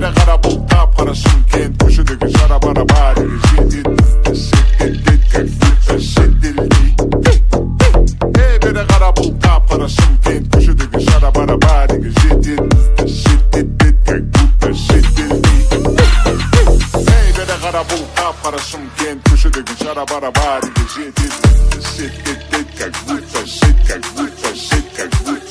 бері қара бұл қап-қара Шымкент көшедегі жара бара бариге жетеді бізді шеттетет, как будто шетелдей. Бері қара бұл қап-қара Шымкент көшедегі жара бара бариге жетеді бізді шеттетет, как будто шетелдей. Бері қара бұл қап-қара Шымкент көшедегі жара бара бариге жетеді бізді шеттетет, как будто шет, как будто шет, как будто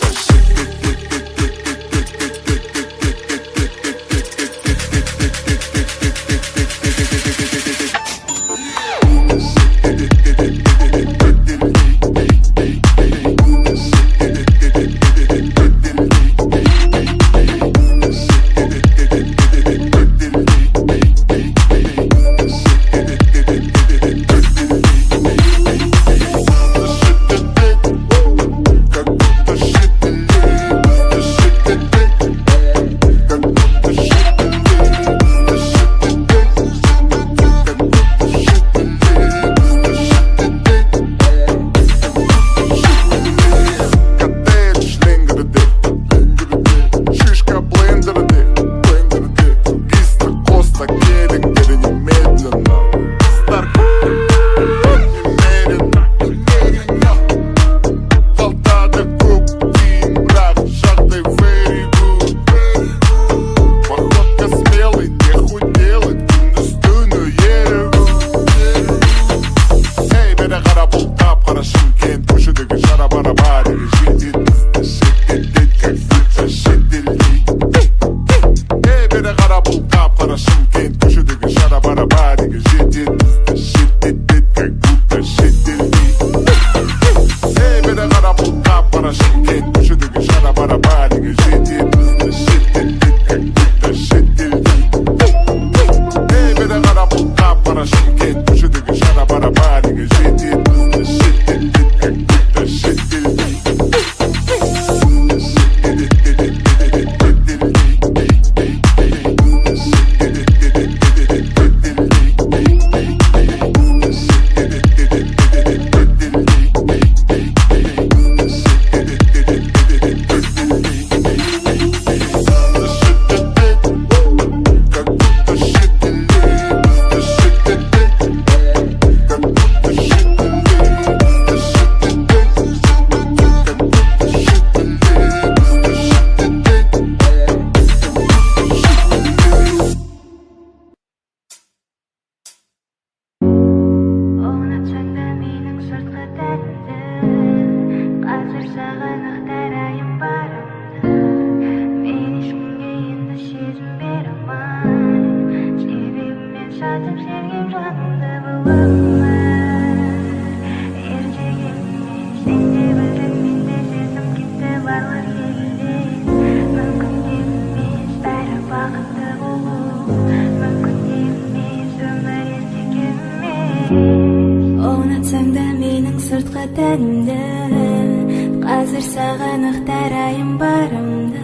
Қазір саған ақтарайын барымды,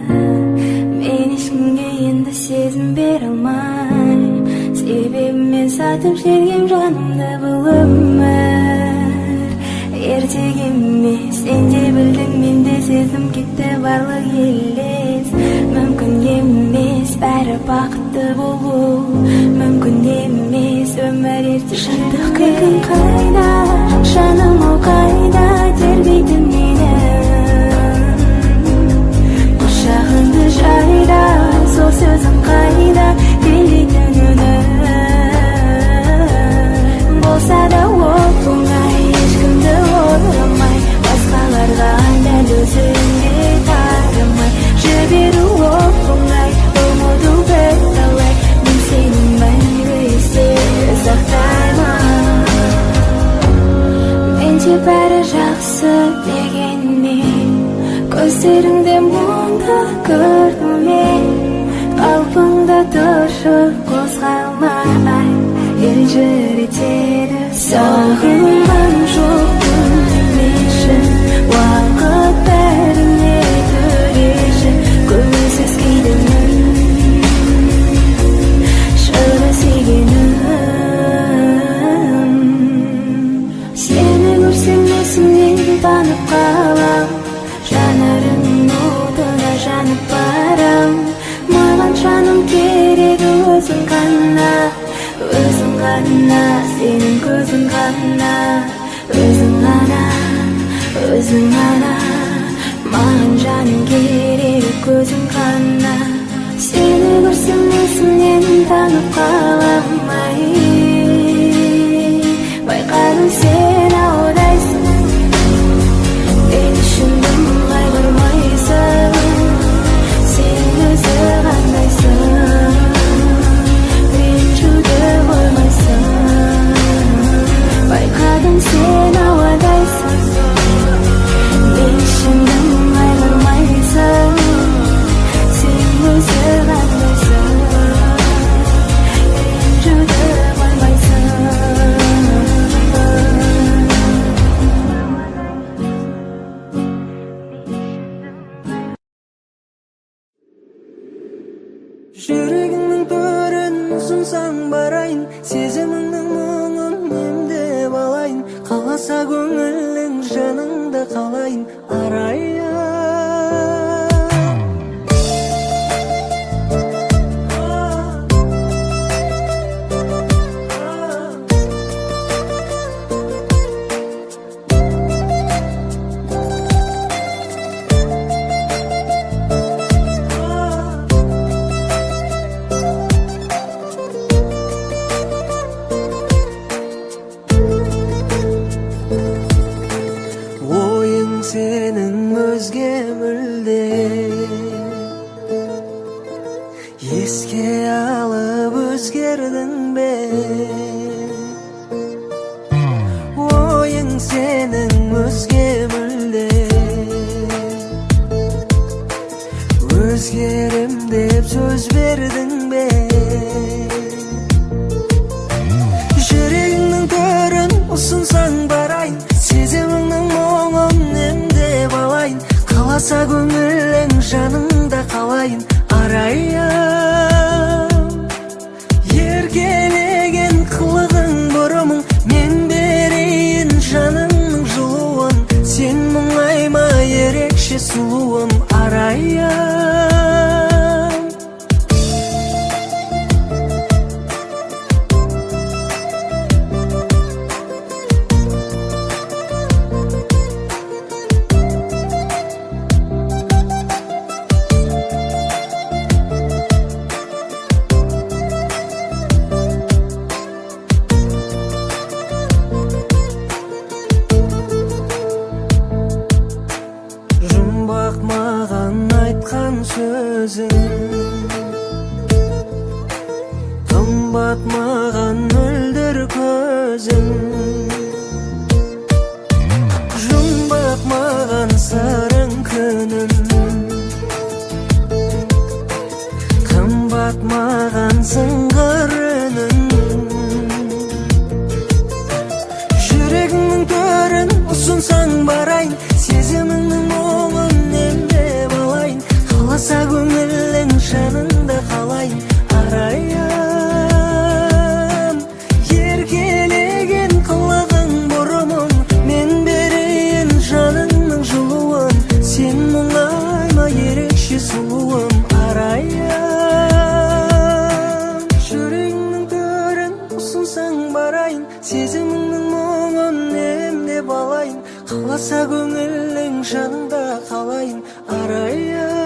мен ешкімге енді сезім бере алмайм. Себебі мен сатып жіберген жанымды бұл өмір. Ертең емес, сен де білдің, мен де сездім, кетті барлық елес. Мүмкін емес, бәрі бақытты болу, мүмкін емес, өмір ерте шындық күлкін қайда, жаным ол қайда, тербейтін мені. Құшағыңды жайда, сол сөзің қайда, билейтін үні. Болса да ол оңай, ешкімді ойламай, басқаларға дәл өзіңе қарамай. Жіберу ол оңай, ұмыту бірталай, мен сені мәңгі есте сақтаймын. Менде бәрі жақсы дегенмен, көздеріңде мұңды көрдім мен. Қалпыңда тұршы қозғалмай, елжіретеді сағынған жоқпын демеші. Уақыт бәріне төреші, көзсіз кейдімін шыны сүйгенім. Сені көрсем есімнен танып қалам, жанарыңның отына жанып барам. Маған жаным керек ғана, сенің көзің ғана, өзің ғана, өзің ғана, маған жаным керек көзің ғана. Сені көрсем есімнен танып қалам, ай, байқадым сен аудайсың, мен үшін дымлай тұрмайсың, сен өзі қандайсың, ренжуді қоймайсың, байқадым сен аудайсың, мен үшін дымлай тұрмайсың, сен өзі қандайсың, ренжуді қоймайсың. Жүрегіңнің төрін ұсынсаң барайын, сезіміңнің мұңын емдеп алайын, қаласа көңілің жаныңда қалайын, арайын. Сенің өзге мүлде еске алып өзгердің бе? Ойың сенің өзге мүлде өзгерім деп сөз бердің бе? Жүрегіңнің төрін ұсынсаң барайын, сезіміңнің мұңын емдеп алайын, қаласа көңілің жаныңда қалайын, арайым. Еркелеген қылығың бұрымың, мен берейін жаныңның жылуын, сен мұңайма ерекше сұлуым, арайым. Қымбат маған мөлдір көзің, жұмбақ маған сырың күнім, қымбат маған сыңғыр үнің. Жүрегіңнің төрін ұсынсаң барайын, сезіміңнің мұңын емдеп алайын, қаласа көңілің жаныңда қалайын, арайым. Еркелеген қылығың бұрымың, мен берейін жаныңның жылуын, сен мұңайма ерекше сұлуым, арайым. Жүрегіңнің төрін ұсынсаң барайын, сезіміңнің мұңын емдеп алайын, қаласа көңілің жаныңда қалайын, арайым.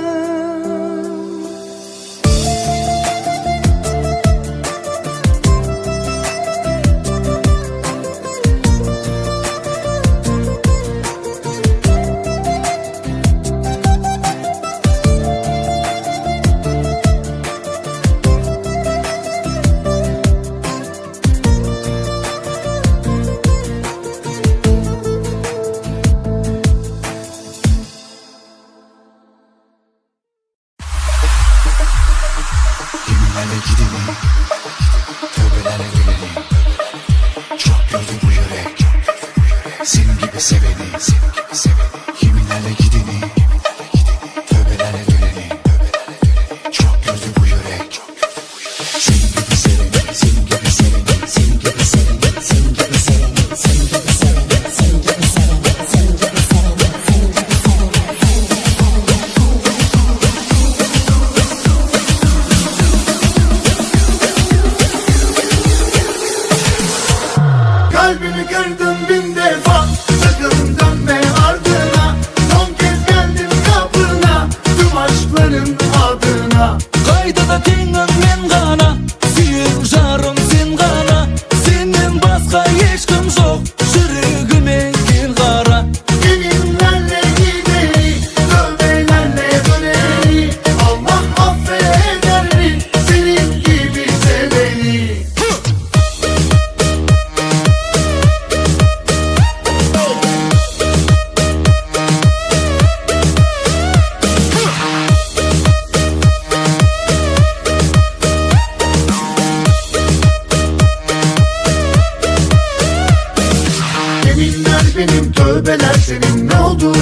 tövbeler senin ne oldu?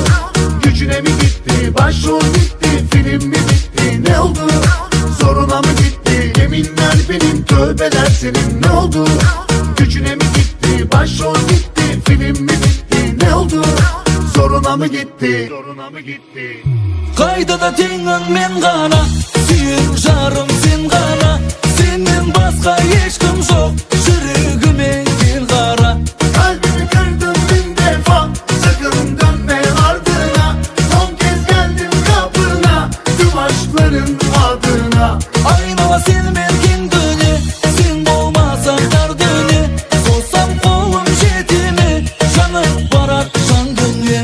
Gücüne mi gitti, başrol gitti, film mi bitti, ne oldu? Zoruna mı gitti, yeminler benim, tövbeler senin ne oldu? Gücüne mi gitti, başrol gitti, film mi bitti, ne oldu? Zoruna mı gitti, zoruna mı gitti? Kayda da tengin men gana, suyun jarım sen gana, senden başka hiç kim yok, жүрегіме gel kara. Kalbimi kırdın bin defa, sakın dönme ardına. Son kez geldim kapına, tüm aşkların adına. Aynala sen merkin döne, sen bolmasan derdine, sossam kolum jetime, janıp barar jan dünya.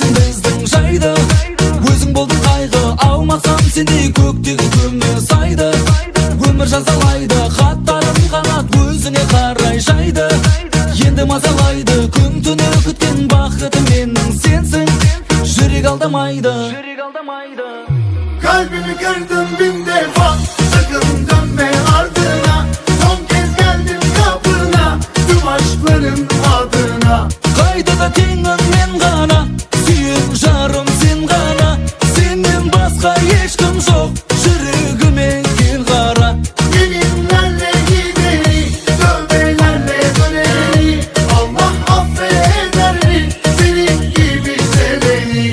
Біздің жайды өзің болдың қайғы, алмасам сендей көктегі көмір сайды. Өмір жазалайды, хаттарым қанат өзіне қарай жайды. Енді мазалайды, күн түні күткен бақытым менің сенсің, жүрек алдамайды. Kalbimi kırdın bin defa, sakın dönme ardına. Son kez geldim kapına, tüm aşkların adına. Қайда да теңін мен ғана, сүйен жарым сен ғана, сенен басқа ешкім жоқ, жүрегіме кел қара. Yeminlerle gideri, tövbelerle döneri. Allah affeder mi senin gibi seveni?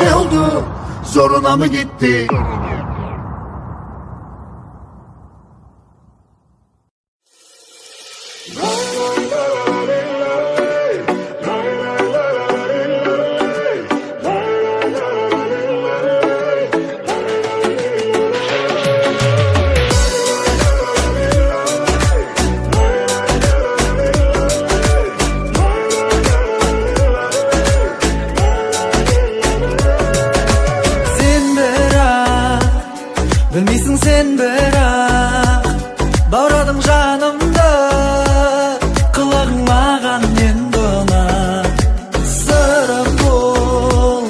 Ne oldu? Zoruna mı gitti? Білмейсің сен бірақ баурадың жанымды, қылығың маған енді ұнап. Сырым бұл,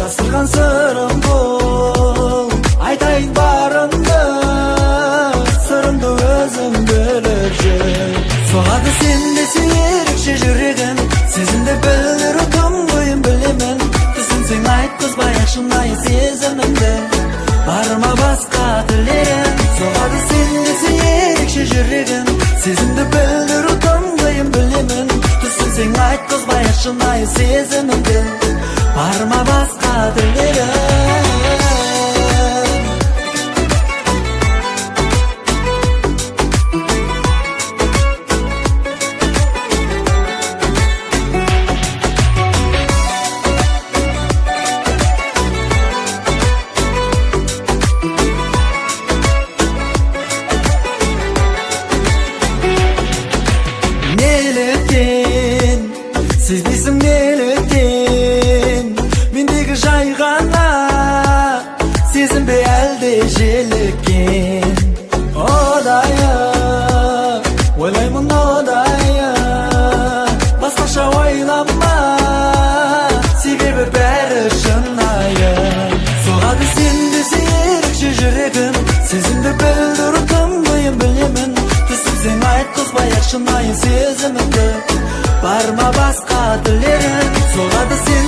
жасырған сырым бұл, айтайын барымды, сырымды өзің біліп жүр. Соғады сен ерекше жүрегім, сезімді білдіру тым қиын білемін. Түсінсең айтқызбай-ақ шынайы сезімімді, барыма басқа тілерім. Соғады сен ерекше жүрегім, сезімді білдіру тым қиын білемін. Түсінсең айтқызбай-ақ шынайы сезімімді, барыма басқа тілерім. Сезбейсің неліктен мендегі жай ғана, сезім бе әлде желіккен? Одайы, ойлаймын одайы, басқаша ойлама, себебі бәрі шынайы. Соғады сен ерекше жүрегім, сезімді білдіру тым қиын білемін. Түсінсең айтқызбай-ақ шынайы сезімімді, барыма басқа тілерім. Соғады сен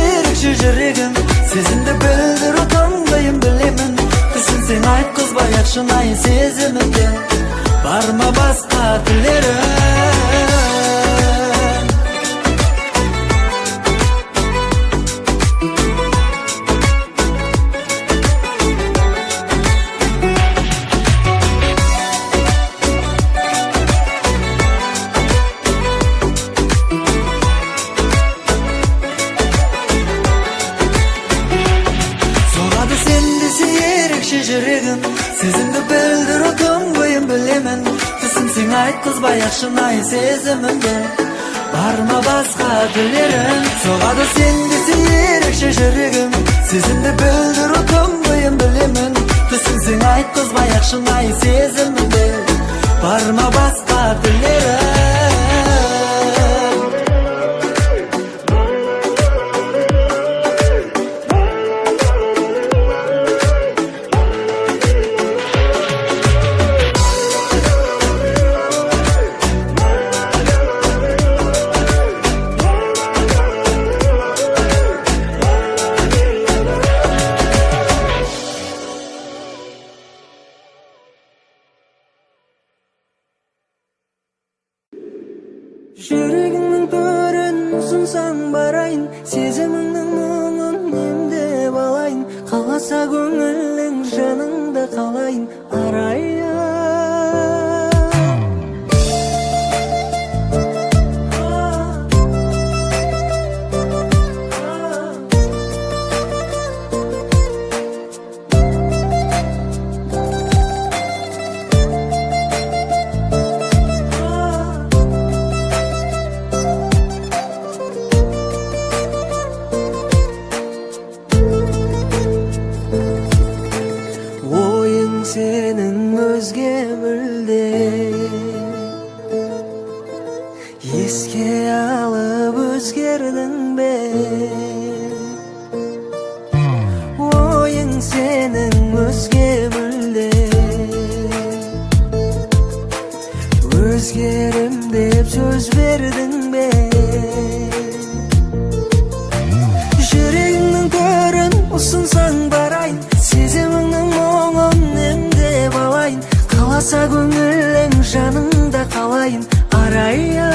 ерекше жүрегім, сезімді білдіру тым қиын білемін. Түсінсең айтқызбай-ақ шынайы сезімімді, барыма басқа тілерім. айтқызбай ақ шынайы сезімімді. Барма басқа тілерім, соғады сендесе ерекше жүрегім. Сезімді білдіру тым қиын білемін, түсінсең айтқызбай ақ шынайы сезімімді. Барма басқа тілерім. Жүрегіңнің төрін ұсынсаң барайын, сезіміңнің мұңын емдеп алайын. Қаласа көңілің жаныңда қалайын, арайын. Сенің өзге мүлде еске алып өзгердің бе? Ойың сенің өзге мүлде өзгерім деп сөз бердің бе? Жүрегіңнің төрін ұсынсаң барайын, сезіміңнің мұңын емдеп алайын. Қаласа көңілің жаныңда қалайын, арайын.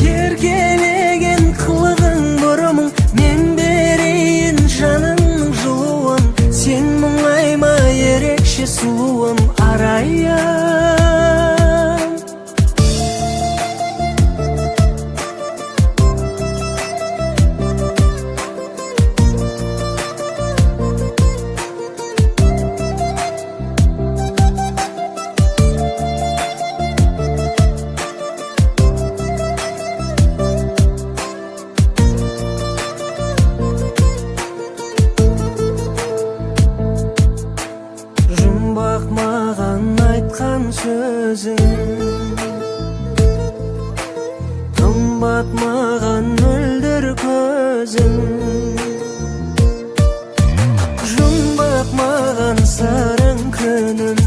Еркелеген қылығың бұрымың, мен берейін жаныңның жылуын. Сен мұңайма ерекше сұлуым, арайын. Жұмбақ маған айтқан сөзің, қымбат маған мөлдір көзің. Жұмбақ маған сырың күнім,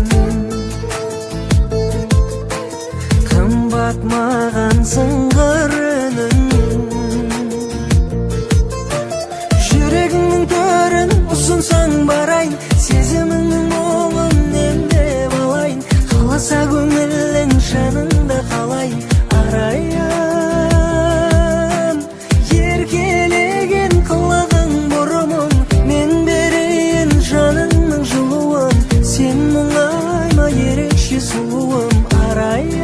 қымбат маған сыңғыр үнің. Жүрегіңнің төрін ұсынсаң барайын, сезіміңнің мұңын емдеп алайын. Қаласа көңілің жаныңда қалайын, арайын. Еркелеген қылығың бұрымың, мен берейін жаныңның жылуын. Сен мұңайма ерекше сұлуым, арайын.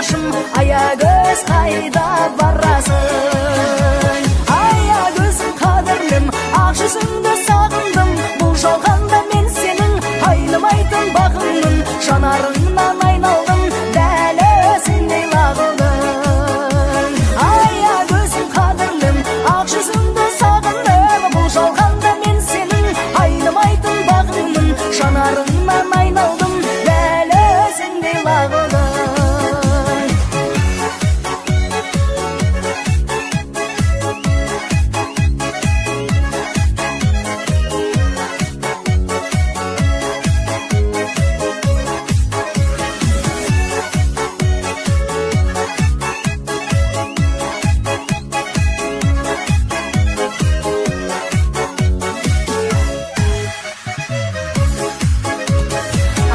қарындашым, аягөз қайда барасың? Аягөзім қадірлім, ақ жүзіңді сағындым, бұл жалғанда мен сенің айнымайтын бағыңмын, жанарыңнан айналдым, дәл өзіңдей лағылдың. Аягөзім қадірлім, ақ жүзіңді сағындым, бұл жалғанда мен сенің айнымайтын бағыңмын, жанарыңнан айналдым, дәл өзіңдей лағылдың.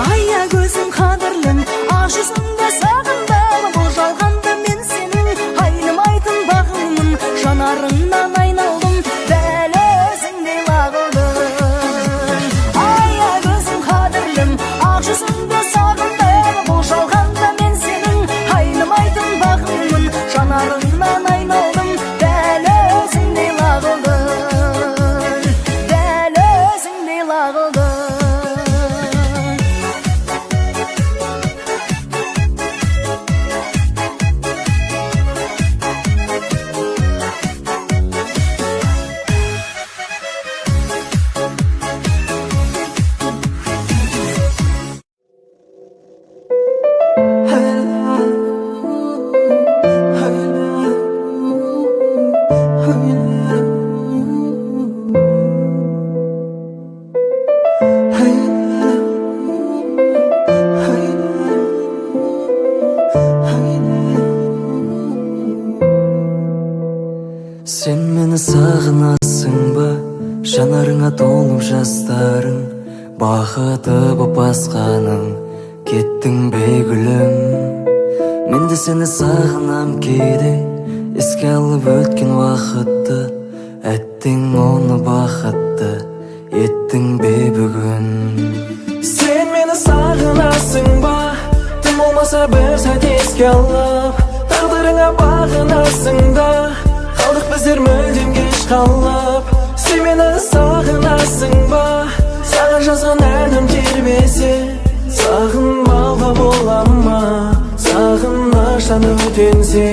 Аягөзім қадірлім, ақ жүзіңді сағындым, бұл жалғанда мен сенің айнымайтын бағыңмын, жанарыңнан айналдым, дәл өзіңдей лағылдың. Аягөзім қадірлім, ақ жүзіңді сағындым, бұл жалғанда мен сенің айнымайтын бағыңмын, жанарыңнан айналдым, дәл өзіңдей лағылдың, дәл өзіңдей лағылдың. Сен мені сағынасың ба, жанарыңа толып жастарың, бақыты боп басқаның, кеттің бе гүлім. Мен де сені сағынам кейде, еске алып өткен уақытты, әттең оны бақытты, еттің бе бүгін. Сен мені сағынасың ба, тым болмаса бір сәт еске алып, тағдырыңа бағынасың да, қалдық біздер мүлдем кеш қалып. Сен мені сағынасың ба, саған жазған әнім тербесе, сағынбауға бола ма, сағыныштан өтенсе.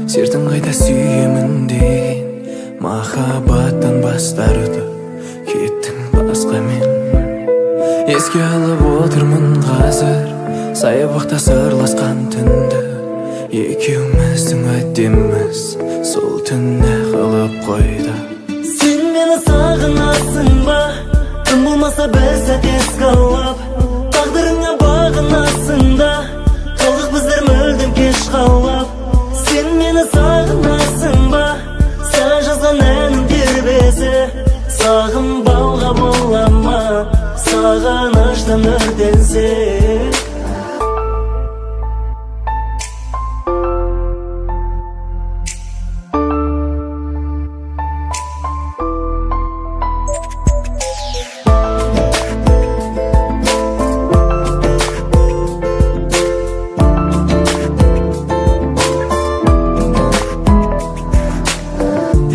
Сертің қайда сүйемін деген, махаббаттан бастарды, кеттің басқамен. Еске алып отырмын қазір, саябақта сырласқан түнді, екеуміздің әдеміміз сол түнде қалып қойды. Сен мені сағынасың ба, тым болмаса бір сәт еске алып, тағдырыңа бағынасың да, қалдық біздер мүлдем кеш қалып. Сен мені сағынасың ба, саған жазған әнім тербесе, сағынбауға бола ма, сағыныштан өртенсе.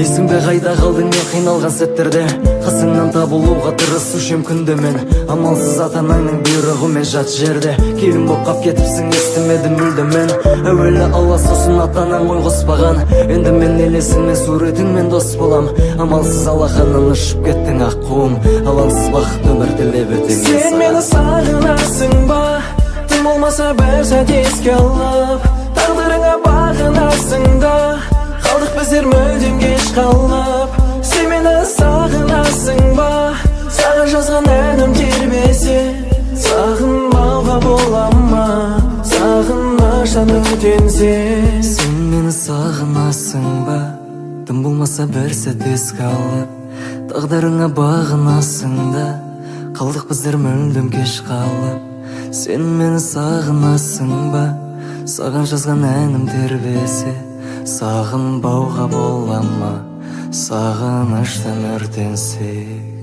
Есіңде қайда қалдың мен қиналған сәттерде, қасыңнан табылуға тырысушым күнде мен. Амалсыз ата-анаңның бұйрығымен жат жерде, келін боп қап кетіпсің, естімедім мүлде мен. Әуелі Алла, сосын ата-анаң ой қоспаған, енді мен елесіңмен суретіңмен дос болам. Амалсыз алақаннан ұшып кеттің ақ қуым, алаңсыз бақыт өмір тілеп өтемін. Сен мені сағынасың ба, тым болмаса бір сәт еске алып, тағдырыңа бағынасың да, қалдық біздер мүлдем кеш қалып. Сен мені сағынасың ба, саған жазған әнім тербесе, сағынбауға бола ма, сағыныштан өтенсе. Сен мені сағынасың ба, тым болмаса бір сәт еске алып, тағдырыңа бағынасың да, қалдық біздер мүлдем кеш қалып. Сен мені сағынасың ба, саған жазған әнім тербесе, сағынбауға бола ма, сағыныштан өртенсек.